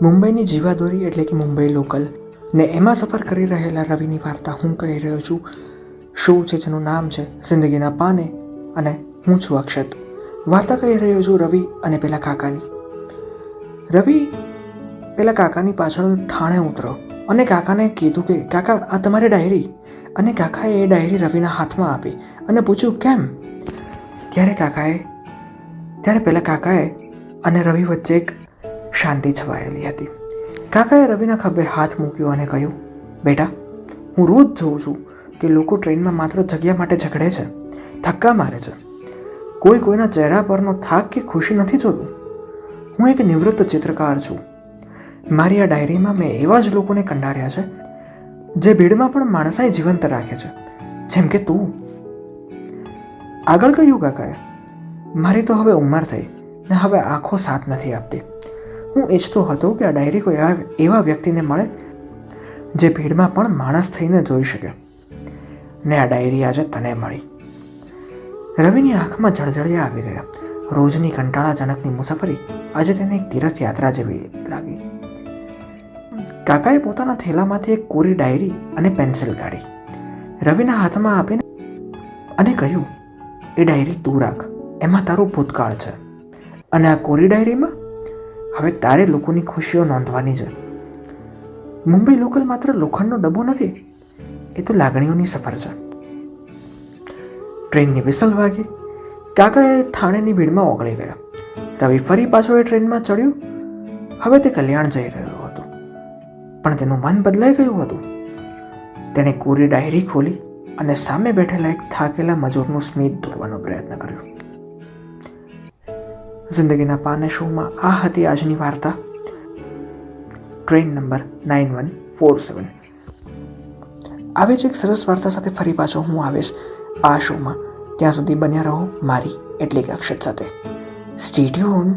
મુંબઈની જીવાદોરી એટલે કે મુંબઈ લોકલ ને એમાં સફર કરી રહેલા રવિની વાર્તા હું કહી રહ્યો છું. શું છે જેનું નામ છે જિંદગીના પાને અને હું છું અક્ષત. વાર્તા કહી રહ્યો છું રવિ અને પેલા કાકાની. રવિ પેલા કાકાની પાછળ ઠાણે ઉતરો અને કાકાને કીધું કે કાકા આ તમારી ડાયરી. અને કાકાએ એ ડાયરી રવિના હાથમાં આપી અને પૂછ્યું કેમ. ત્યારે પેલા કાકાએ અને રવિ વચ્ચે એક શાંતિ છવાયેલી હતી. કાકાએ રવિના ખભે હાથ મૂક્યો અને કહ્યું, બેટા, હું રોજ જોઉં છું કે લોકો ટ્રેનમાં માત્ર જગ્યા માટે ઝઘડે છે, ધક્કા મારે છે. કોઈ કોઈના ચહેરા પરનો થાક કે ખુશી નથી જોતું. હું એક નિવૃત્ત ચિત્રકાર છું. મારી આ ડાયરીમાં મેં એવા જ લોકોને કંડાર્યા છે જે ભીડમાં પણ માણસાઈ જીવંત રાખે છે, જેમ કે તું. આગળ કહ્યું કાકાએ, મારી તો હવે ઉંમર થઈ ને હવે આંખો સાથ નથી આપતી. હું ઈચ્છતો હતો કે આ ડાયરી કોઈ એવા વ્યક્તિને મળે જે ભીડમાં પણ માણસ થઈને જોઈ શકે. ને આ ડાયરી આજે તને મળી. રવિની આંખમાં જળજળિયા આવી ગયા. રોજની કંટાળાજનકની મુસાફરી આજે તેને એક તીર્થયાત્રા જેવી લાગી. કાકાએ પોતાના થેલામાંથી એક કોરી ડાયરી અને પેન્સિલ કાઢી રવિના હાથમાં આપીને અને કહ્યું, એ ડાયરી તું રાખ, એમાં તારું ભૂતકાળ છે. અને આ કોરી ડાયરીમાં હવે તારે લોકોની ખુશીઓ નોંધવાની છે. મુંબઈ લોકલ માત્ર લોખંડનો ડબ્બો નથી, એ તો લાગણીઓની સફર છે. ટ્રેનની વિસલ વાગી. કાકાએ ઠાણેની ભીડમાં ઓગળી ગયા. રવિ ફરી પાછો એ ટ્રેનમાં ચડ્યું. હવે તે કલ્યાણ જઈ રહ્યો હતો, પણ તેનું મન બદલાઈ ગયું હતું. તેણે કોરી ડાયરી ખોલી અને સામે બેઠેલા એક થાકેલા મજૂરનું સ્મિત દોરવાનો પ્રયત્ન કર્યો. જિંદગીના પાને શોમાં આ હતી આજની વાર્તા. Train number 9147. આવી જ એક સરસ વાર્તા સાથે ફરી પાછો હું આવીશ આ શોમાં. ત્યાં સુધી બન્યા રહો મારી એટલે કે અક્ષત સાથે. Stay tune.